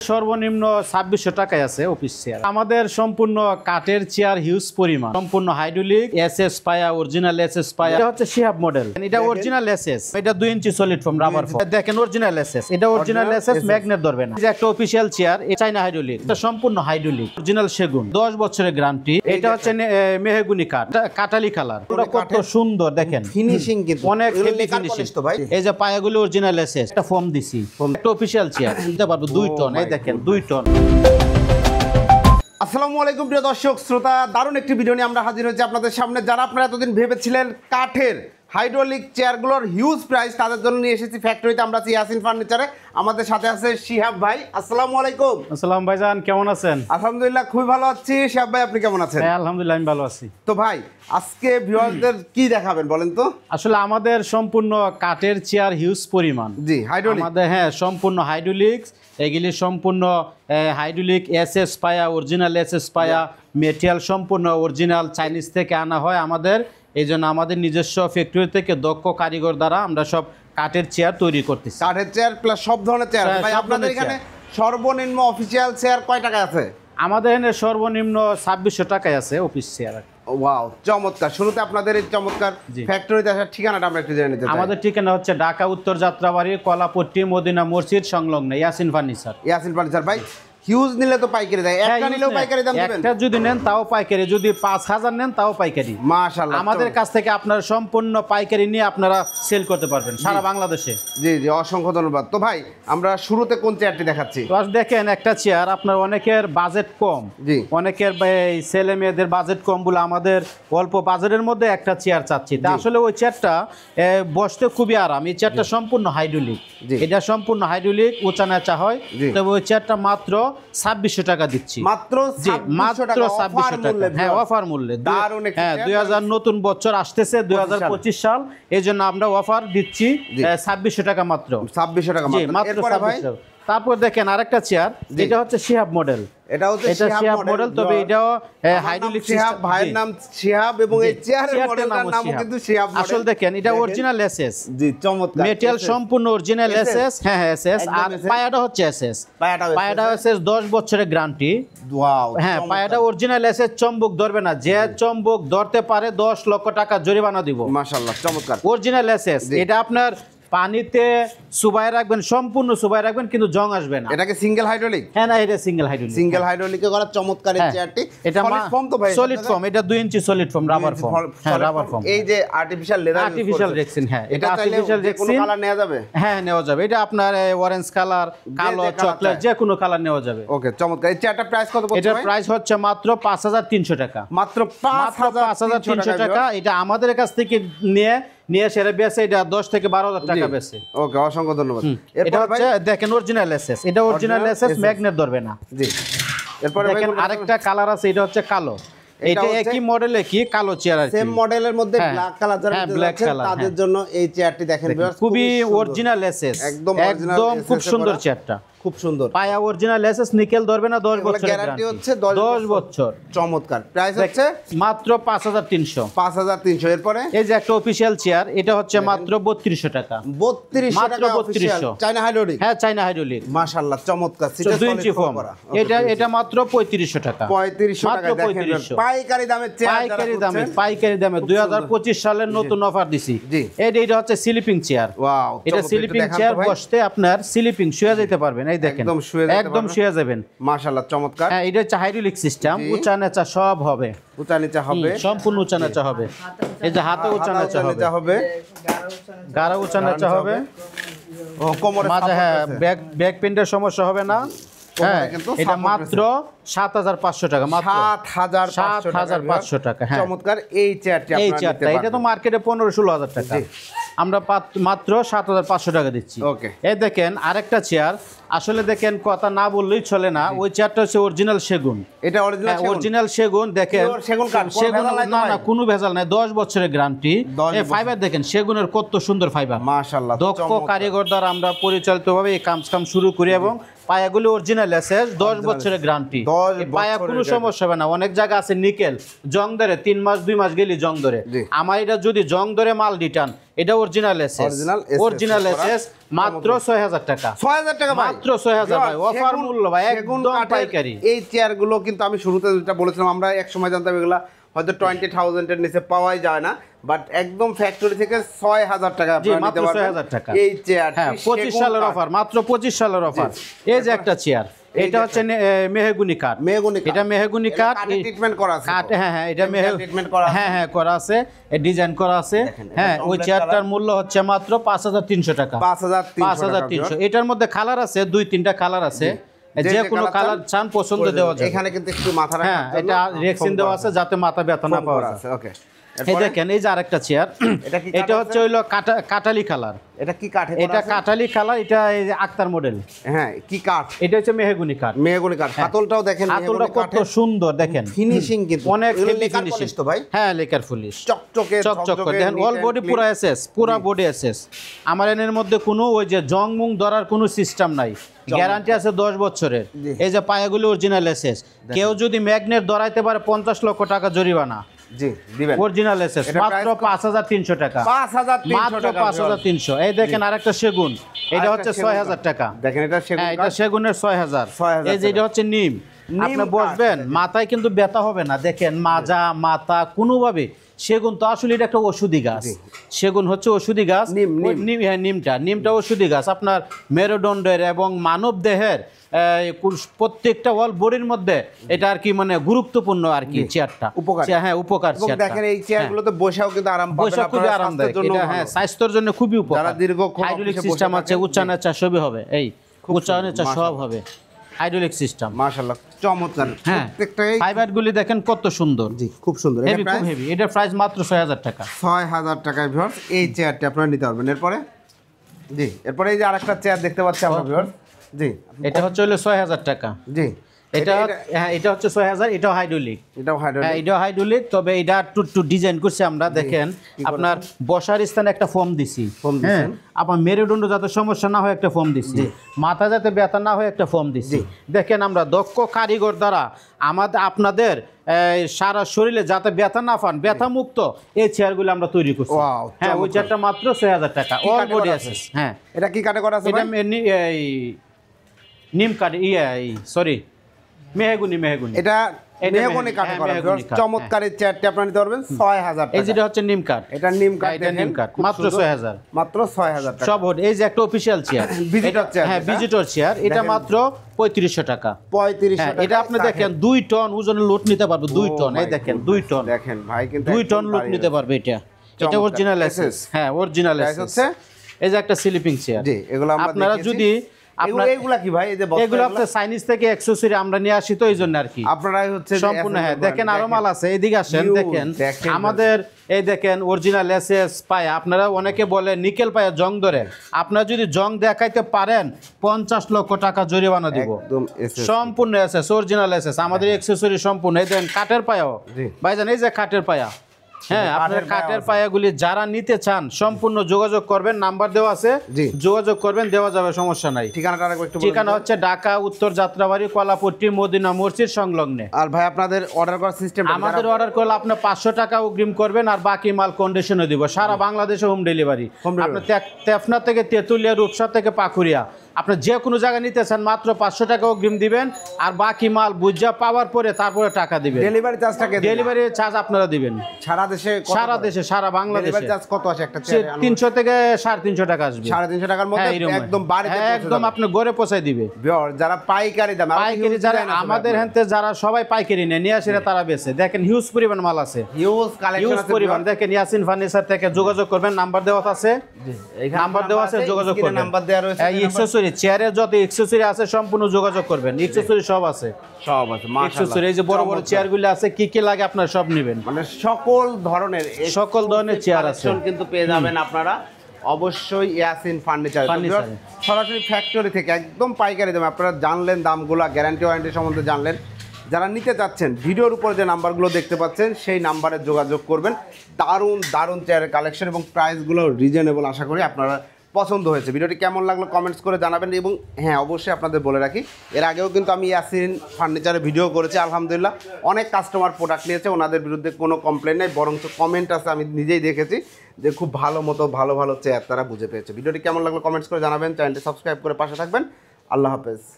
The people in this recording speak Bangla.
সর্বনিম্ন 2600 টাকায় আছে অফিস চেয়ার। আমাদের সম্পূর্ণ কাঠের চেয়ার হিউজ পরিমাণ, সম্পূর্ণ হাইড্রোলিক এসএস পায়া, অরিজিনাল এসএস পায়া। এটা হচ্ছে শিহাব মডেল, এটা অরিজিনাল এসএস, এটা 2 ইঞ্চি সলিড ফর্ম রাবার ফর্ম। দেখেন অরিজিনাল এসএস, এটা অরিজিনাল এসএস, ম্যাগনেট ধরবে না। এটা একটা অফিশিয়াল চেয়ার, চাইনা হাইড্রোলিক, এটা সম্পূর্ণ হাইড্রোলিক, অরিজিনাল সেগুন, 10 বছরের গ্যারান্টি। এটা হচ্ছে মেহগুনি কাঠ, কাটালি কালার, পুরো কত সুন্দর দেখেন ফিনিশিং, কিন্তু অনেক হেভি ফিনিশিং তো ভাই। এই যে পায়াগুলো অরিজিনাল এসএস, এটা ফর্ম দিছি, একটা অফিশিয়াল চেয়ার, দিতে পারবো 2 টন। এই দেখেন 2 টন। আসসালামু আলাইকুম প্রিয় দর্শক শ্রোতা, দারুণ একটি ভিডিও নিয়ে আমরা হাজির হয়েছি আপনাদের সামনে। যারা আপনারা এতদিন ভেবেছিলেন কাঠের হাইড্রোলিক চেয়ারগুলোর হিউজ প্রাইস, তাদের জন্য নিয়ে এসেছি ফ্যাক্টরিতে। আমরা আছি ইয়াসিন ফার্নিচারে, আমাদের সাথে আছে শিহাব ভাই। আসসালামু আলাইকুম। আসসালাম ভাইজান, কেমন আছেন? আলহামদুলিল্লাহ খুবই ভালো আছি। শিহাব ভাই আপনি কেমন আছেন? হ্যাঁ আলহামদুলিল্লাহ আমি ভালো আছি। তো ভাই আজকে ভিউয়ারদের কি দেখাবেন বলেন তো? আসলে আমাদের সম্পূর্ণ কাঠের চেয়ার হিউজ পরিমাণ। জি হাইড্রোলিক আমাদের, হ্যাঁ সম্পূর্ণ হাইড্রোলিক, এগুলি সম্পূর্ণ হাইড্রোলিক এসএস পায়া, অরিজিনাল এসএস পায়া, মেটেরিয়াল সম্পূর্ণ অরিজিনাল চাইনিজ থেকে আনা হয় আমাদের। এই জন্য আমাদের নিজস্ব ফ্যাক্টরি থেকে দক্ষ কারিগর দ্বারা আমরা সব কাঠের চেয়ার তৈরি করতেছি। কাঠের চেয়ার প্লাস সব ধরনের চেয়ার। হ্যাঁ, ভাই সব আপনাদের ধরনের এখানে সর্বনিম্ন অফিসিয়াল চেয়ার কয় টাকা আছে? আমাদের এখানে সর্বনিম্ন 2600 টাকায় আছে অফিস চেয়ার। ওয়াও চমৎকার। শুরুতে আপনাদের এই চমৎকার ফ্যাক্টরিতে আসার ঠিকানাটা আমরা একটু জেনে নিতে চাই। আমাদের ঠিকানা হচ্ছে ঢাকা উত্তর যাত্রাবাড়ি, কলাপট্টি, মদিনা মসজিদ সংলগ্ন, ইয়াসিন ফার্নিচার। ইয়াসিন ফার্নিচার। ভাই হিউজ নিলে তো পাইকারি দেয়, একটা নিলেও পাইকারি দাম দিবেন? একটা যদি নেন তাও পাইকারি, যদি 5000 নেন তাও পাইকারি। মাশাআল্লাহ, আমাদের কাছ থেকে আপনারা সম্পূর্ণ পাইকারি নিয়ে আপনারা সেল করতে পারবেন সারা বাংলাদেশে। জি জি, অসংখ্য ধন্যবাদ। তো ভাই আমরা শুরুতে কোন চেয়ারটি দেখাচ্ছি? তো দেখেন একটা চেয়ার, আপনার অনেকের বাজেট কম, জি অনেকের ছেলে মেয়েদের বাজেট কম বলে আমাদের অল্প বাজেটের মধ্যে একটা চেয়ার চাচ্ছি। তা আসলে ওই চেয়ারটা বসতে খুবই আরাম। এই চেয়ারটা সম্পূর্ণ হাইড্রোলিক, এটা সম্পূর্ণ হাইড্রোলিক, উঁচা নেচা হয়। তবে ওই চেয়ারটা মাত্র 2600 টাকা দিচ্ছি। মাত্র 2600 টাকা, হ্যাঁ অফার মূল্যে। হ্যাঁ 2000 নতুন বছর আসতেছে, 2025 সাল, এই জন্য আমরা অফার দিচ্ছি 2600 টাকা মাত্র। 2600 টাকা মাত্র 2600। তারপর দেখেন আরেকটা চেয়ার, এটা হচ্ছে শিহাব মডেল। এটা হচ্ছে শিহাব মডেল, তবে এটাও হাইড্রোলিক শিহাব, ভাইয়ের নাম শিহাব এবং এই চেয়ারের মডেলটার নামও কিন্তু শিহাব মডেল। আসলে দেখেন এটা অরিজিনাল এসএস। জি চমৎকার। মেটেরিয়াল সম্পূর্ণ অরিজিনাল এসএস। হ্যাঁ এসএস, আর পায়াটা হচ্ছে এসএস। পায়াটা এসএস 10 বছরের গ্যারান্টি। ওয়াও। হ্যাঁ পায়াটা অরিজিনাল এসএস, চম্বুক ধরবে না, যে চম্বুক ধরতে পারে 10 লক্ষ টাকা জরিমানা দিব। মাশাআল্লাহ চমৎকার। অরিজিনাল এসএস, এটা আপনার পানিতে চুবাই রাখবেন, সম্পূর্ণ চুবাই রাখবেন, কিন্তু জং আসবে না। এটাকে সিঙ্গেল হাইড্রোলিক? হ্যাঁ না, এটা সিঙ্গেল হাইড্রোলিক। সিঙ্গেল হাইড্রোলিকে করা চমৎকার এই চেয়ারটি। এটা সলিড ফর্ম তো ভাই? সলিড ফর্ম, এটা 2 ইঞ্চি সলিড ফর্ম রাবার ফর্ম। হ্যাঁ রাবার ফর্ম। এই যে আর্টিফিশিয়াল লেদার, আর্টিফিশিয়াল রেক্সিন। হ্যাঁ এটা আর্টিফিশিয়াল রেক্সিন। কোন কালার নেওয়া যাবে? হ্যাঁ নেওয়া যাবে। এটা আপনার অরেঞ্জ কালার, কালো, চকলেট, যে কোনো কালার নেওয়া যাবে। ওকে চমৎকার। এই চেয়ারটার প্রাইস কত পড়ছে? এটার প্রাইস হচ্ছে মাত্র 5300 টাকা। মাত্র 5300 টাকা। এটা আমাদের কাছ থেকে নিয়ে সেরে বেচে, এটা 10 থেকে 12000 টাকা বেচে। ওকে অসংখ্য ধন্যবাদ। এটা হচ্ছে দেখেন অরিজিনাল এসএস, এটা অরিজিনাল এসএস, ম্যাগনেট ধরবে না। জি। এরপরে দেখেন আরেকটা কালার আছে, এটা হচ্ছে কালো। এটা একই মডেলে কি কালো চেয়ার আছে, সেম মডেলের মধ্যে ব্ল্যাক কালার যারা ব্ল্যাক কালার, তাদের জন্য এই চেয়ারটি দেখেন খুবই অরিজিনাল এসএস, একদম খুব সুন্দর চেয়ারটা, খুব সুন্দর। পায়া অরিজিনাল এসএস, নিকেল ধরবে না, 10 বছর গ্যারান্টি হচ্ছে, 10 বছর। চমৎকার। প্রাইস হচ্ছে মাত্র 5300। 5300। এরপরে এই যে একটা অফিশিয়াল চেয়ার, এটা হচ্ছে মাত্র 3200 টাকা। 3200 টাকা অফিশিয়াল চায়না হাইড্রোলিক? হ্যাঁ চায়না হাইড্রোলিক। মাশাআল্লাহ চমৎকার। 2 ইঞ্চি ফর্ম। এটা মাত্র 3500 টাকা। 3500 টাকা দেখেন পাইকারি দামে চেয়ার, পাইকারি দামে 2025 সালের নতুন অফার দিছি। এটা হচ্ছে স্লিপিং চেয়ার। ওয়াও, এটা স্লিপিং চেয়ার, বসতে আপনার স্লিপিং শুয়ে যেতে পারবেন। এই দেখেন একদম শুয়ে যাবেন। মাশাআল্লাহ চমৎকার। হ্যাঁ এটা হচ্ছে হাইড্রোলিক সিস্টেম, উঁচা নেচা সব হবে। উঁচা নিচা হবে, সম্পূর্ণ উঁচা নেচা হবে। এই যে হাতে উঁচা নেচা হবে, গাড়া উঁচা নেচা হবে। ও কোমরে মাঝে, হ্যাঁ ব্যাক পেইন্টের সমস্যা হবে না। হ্যাঁ এটা মাত্র 7500 টাকা। মাত্র 7500 টাকা। হ্যাঁ চমৎকার এই চেয়ারটা। এটা তো মার্কেটে 15-16 হাজার টাকা, আমরা মাত্র 7500 টাকা দিচ্ছি। ওকে। এই দেখেন আরেকটা চেয়ার, আসলে দেখেন কথা না বললেই চলে না, ওই চেয়ারটা হচ্ছে অরিজিনাল সেগুন। এটা অরিজিনাল সেগুন। দেখেন সেগুন, না না কোনো ভেজাল নাই, 10 বছরের গ্যারান্টি। এই ফাইবার দেখেন সেগুনের কত সুন্দর ফাইবার। মাশাআল্লাহ দক্ষ কারিগর দ্বারা আমরা পরিচালিতভাবে এই কাম শুরু করি এবং পায়াগুলি অরিজিনাল এসএস 10 বছরের গ্যারান্টি। 10 পায়া কোনো বছরের সমস্যা হবে না। অনেক জায়গা আছে নিকেল জং ধরে 3 মাস 2 মাস গেলি জং ধরে। জি। আমার এটা যদি জং ধরে মাল রিটার্ন, এটা অরিজিনাল এসএস, অরিজিনাল এসএস মাত্র 6000 টাকা। 6000 টাকা ভাই, মাত্র 6000 ভাই, অফার মূল্য ভাই, একদম পাইকারি। এই চেয়ারগুলো কিন্তু আমি শুরুতে যেটা বলেছিলাম, আমরা এক সময় জানতাম এগুলা হয়তো 20,000 এর নিচে পাওয়াই যায় না, বাট একদম ফ্যাক্টরি থেকে 6000 টাকা জি, আপনারা মাত্র নিতে পারবেন 6000 টাকা। এই চেয়ার। হ্যাঁ, 25 সালের অফার, মাত্র 25 সালের অফার। এই যে একটা চেয়ার, এটা হচ্ছে মেহগুনি কাঠ। মেহগনি এটা মেহগুনি কাঠ, ট্রিটমেন্ট করা আছে। কাঠ, হ্যাঁ হ্যাঁ, এটা ট্রিটমেন্ট করা আছে। হ্যাঁ হ্যাঁ করা আছে, ডিজাইন করা আছে। হ্যাঁ, ওই চেয়ারটার মূল্য হচ্ছে মাত্র 5300 টাকা। 5300। এটার মধ্যে কালার আছে, 2-3টা কালার আছে, যে কোনো কালার চান পছন্দ দেওয়া যায়। এখানে কিন্তু একটু মাথা রাখার হ্যাঁ, জন্য এটা রেক্সিন দেওয়া আছে যাতে মাথা ব্যথা না পাওয়া যায়। ওকে, এই দেখেন, এই যে আরেকটা চেয়ার, এটা কি এটা হচ্ছে হইলো কাটালি কালার। এটা কি কাঠে করা এটা আছে? কাটালি কালার, এটা এই যে আক্তার মডেল। হ্যাঁ, কি কাঠ? এটা হচ্ছে মেহগুনি কাঠ। মেহগনি কাঠ। হাতলটাও দেখেন, হাতলটা কত সুন্দর দেখেন, ফিনিশিং কিন্তু অনেক এগুলো হেভি লেকার ফিনিশিং পলিশ তো ভাই। হ্যাঁ, লেকার পুলিশ, চকচকে চকচক দেখেন, অল বডি পুরো এসএস, পুরো বডি এসএস। আমার এর মধ্যে কোনো ওই যে জং মুং ধরার কোনো সিস্টেম নাই, গ্যারান্টি আছে 10 বছরের। এই যে পায়াগুলো অরিজিনাল এসএস, কেউ যদি ম্যাগনেট ধরাইতে পারে 50 লক্ষ টাকা জরিমানা। জি, দিবেন। অরিজিনাল এসএস মাত্র 5300 টাকা। 5300 মাত্র টাকা। 5300। এই দেখেন আরেকটা সেগুন, এটা হচ্ছে 6000 টাকা। দেখেন, এটা সেগুন হ্যাঁ, এটা কাঠ। সেগুনের 6000। 6000 এই যে এটা হচ্ছে নিম। আপনি কাঠ। বসবেন, মাথায় কিন্তু ব্যথা হবে না। দেখেন, মাজা মাথা কোনোভাবে, সেগুন তো আসলে এটা একটা ওষুধি গাছ। সেগুন হচ্ছে ওষুধি গাছ। হ্যাঁ, নিমটা ওষুধি গাছ। আপনার মেরুদণ্ডের এবং মানব দেহের প্রত্যেকটা অল বডির মধ্যে এটা আর কি মানে গুরুত্বপূর্ণ আর কি চেয়ারটা। উপকার। হ্যাঁ, উপকার এবং চেয়ারটা। দেখেন, এই চেয়ারগুলোতে বসেও কিন্তু আরাম পাবেন বৈশাখ খুবই আপনারা, আরামদায়ক। স্বাস্থ্যের জন্য এটা হ্যাঁ, স্বাস্থ্যের জন্য খুবই উপকার। যারা দীর্ঘক্ষণ হাইড্রোলিক অফিসে সিস্টেম বসে আছে, থাকেন। উচ্চারণের সবই হবে। এই উচ্চারণের সব হবে, হাইড্রোলিক সিস্টেম। মাশাআল্লাহ, চমৎকার। হ্যাঁ, প্রত্যেকটাই ফাইবার গুলি দেখেন কত সুন্দর। জি, খুব সুন্দর। হেভি, খুব হেভি। এটার প্রাইস মাত্র 6000 টাকা। 6000 টাকায় ভিউয়ার্স এই চেয়ারটি আপনারা নিতে পারবেন। এরপরে জি, এরপরে এই যে আরেকটা চেয়ার দেখতে পাচ্ছি আমরা ভিউয়ার্স। জি, এটা হচ্ছে হলো 6000 টাকা। জি, এটা হ্যাঁ, এটা হচ্ছে 6000। এটাও হাইড্রোলিক। এটাও হ্যাঁ, হাইড্রোলিক। এটাও হাইড্রোলিক, তবে এটা একটু ডিজাইন করছি আমরা। দেখেন, আপনার বসার স্থানে একটা ফোম দিছি। হ্যাঁ, আপনার মেরুদণ্ড যাতে সমস্যা না হয় একটা ফোম দিছি, মাথা যাতে ব্যথা না হয় একটা ফোম দিছি। দেখেন, আমরা দক্ষ কারিগর দ্বারা আপনাদের সারা শরীরে যাতে ব্যথা না পান, ব্যথা মুক্ত এই চেয়ারগুলো আমরা তৈরি করছি। ওয়াও, হ্যাঁ, ওই চেয়ারটা মাত্র 6000 টাকা। অল বডি আছে। হ্যাঁ, এটা কি কাটে করা আছে এটা ভাই? নিম কাঠ, সরি, মেহগুনি। এটা এটা মেহগনি কাটে হ্যাঁ, করা। মেহগনি কাঠ, চমৎকার এই চেয়ারটি আপনারা নিতে পারবেন 6000 এই টাকা। যেটা হচ্ছে নিম কাঠ। এটা নিম কাঠ। এটা নিম কাঠ, মাত্র 6000। মাত্র 6000 টাকা। সব এই যে একটা অফিশিয়াল চেয়ার, ভিজিটর চেয়ার। হ্যাঁ, ভিজিটর চেয়ার। এটা মাত্র 3500 টাকা। 3500 হ্যাঁ, টাকা। এটা আপনি দেখেন 2 টন ওজনের লোড নিতে পারবে। 2 টন, এই দেখেন 2 টন। দেখেন ভাই, কিন্তু 2 টন একদম লোড ভারী নিতে পারবে এটা। এটা অরিজিনাল এসএস। হ্যাঁ, অরিজিনাল Price এসএস হচ্ছে? এই যে একটা স্লিপিং চেয়ার। জি, এগুলো আমরা আপনারা দেখিয়েছি। যদি এগুলা কি ভাই? এই যে বস্তা এগুলো আপনার চাইনিজ থেকে অ্যাকসেসরি আমরা নিয়ে আসি, তো এই জন্য আর কি। আপনারাই হচ্ছে যে সম্পূর্ণ। হ্যাঁ, assemble দেখেন করেন। আরো মাল আছে, এদিকে আসেন। দেখেন দেখেন আমাদের এই দেখেন অরিজিনাল এসএস পায়া। আপনারা অনেকে বলে নিকেল পায়া জং ধরে, আপনারা যদি জং দেখাইতে পারেন 50 লক্ষ টাকা জরিমানা দিব। একদম SS সম্পূর্ণ এসএস, অরিজিনাল এসএস। আমাদের অ্যাকসেসরি সম্পূর্ণ। এই দেখেন কাঠের পায়াও জি। ভাইজান, এই যে কাঠের পায়া। হ্যাঁ, আপনার কাঠের পায়াগুলি যারা নিতে চান সম্পূর্ণ যোগাযোগ করবেন, নাম্বার দেওয়া আছে, জি। যোগাযোগ করবেন, দেওয়া যাবে, সমস্যা নাই। ঠিকানাটা আরেকবার একটু বলে ঠিকানা দিন। হচ্ছে ঢাকা উত্তর যাত্রাবাড়ি কলাপট্টি মদিনা মসজিদ সংলগ্নে। আর ভাই আপনাদের অর্ডার করার সিস্টেম আমাদের অর্ডার করলে আপনি 500 টাকা অগ্রিম করবেন, আর বাকি মাল কন্ডিশনে দিব। সারা বাংলাদেশে হোম ডেলিভারি। আপনি তেফনা থেকে তেঁতুলিয়া, রূপসা থেকে পাকুড়িয়া, আপনি যে কোনো জায়গায় নিতে চান মাত্র 500 টাকা অগ্রিম দিবেন, আর বাকি মাল বুঝা পাওয়ার পরে তারপরে টাকা দিবেন। ডেলিভারি চার্জটা কে? ডেলিভারি চার্জ আপনারা দিবেন। সারা দেশে সারা দেশে, সারা বাংলাদেশে ডেলিভারি চার্জ কত আছে একটা চেয়ারে? 300 থেকে 350 টাকা আসবে। 350 টাকার মধ্যে হ্যাঁ, এরকম। একদম বাড়িতে হ্যাঁ, একদম আপনি ঘরে পৌঁছে দিবে। যারা পাইকারি দাম, পাইকারি যারা আমাদের হাতে যারা সবাই পাইকারি নিয়ে আসে তারা বেচে। দেখেন হিউজ পরিমাণ মাল আছে, হিউজ কালেকশন হিউজ আছে পরিমাণ। দেখেন ইয়াসিন ফার্নিচার থেকে যোগাযোগ করবেন, নাম্বার দেওয়া আছে। নাম্বার দেওয়া আছে, যোগাযোগ করবেন। নাম্বার দেওয়া রয়েছে। অ্যাকসেসরি চেয়ারের যত অ্যাকসেসরি আছে সম্পূর্ণ যোগাযোগ করবেন। অ্যাকসেসরি সব আছে, সব আছে মাশাআল্লাহ। অ্যাকসেসরি এই যে বড় বড় চেয়ারগুলো আছে, কি কি লাগে আপনারা সব নেবেন। মানে সকল ধরনের চেয়ার আছে কিন্তু পেয়ে যাবেন আপনারা অবশ্যই ইয়াসিন ফার্নিচার। সরাসরি ফ্যাক্টরি থেকে একদম পাইকারি দামে আপনারা জানলেন দামগুলো, গ্যারান্টি ওয়ারেন্টি সম্বন্ধে জানলেন। যারা নিতে চাচ্ছেন ভিডিওর উপর যে নাম্বারগুলো দেখতে পাচ্ছেন সেই নাম্বারে যোগাযোগ করবেন। দারুণ দারুণ চেয়ারের কালেকশন এবং প্রাইসগুলো রিজনেবল আশা করি আপনারা পছন্দ হয়েছে। ভিডিওটি কেমন লাগলো কমেন্টস করে জানাবেন। এবং হ্যাঁ, অবশ্যই আপনাদের বলে রাখি, এর আগেও কিন্তু আমি ইয়াসিন ফার্নিচারে ভিডিও করেছি, আলহামদুলিল্লাহ অনেক কাস্টমার প্রোডাক্ট নিয়েছে, ওনাদের বিরুদ্ধে কোনো কমপ্লেন নেই, বরঞ্চ কমেন্ট আছে, আমি নিজেই দেখেছি যে খুব ভালো মতো ভালো ভালো চেয়ার তারা বুঝে পেয়েছে। ভিডিওটি কেমন লাগলো কমেন্টস করে জানাবেন, চ্যানেলটি সাবস্ক্রাইব করে পাশে থাকবেন। আল্লাহ হাফেজ।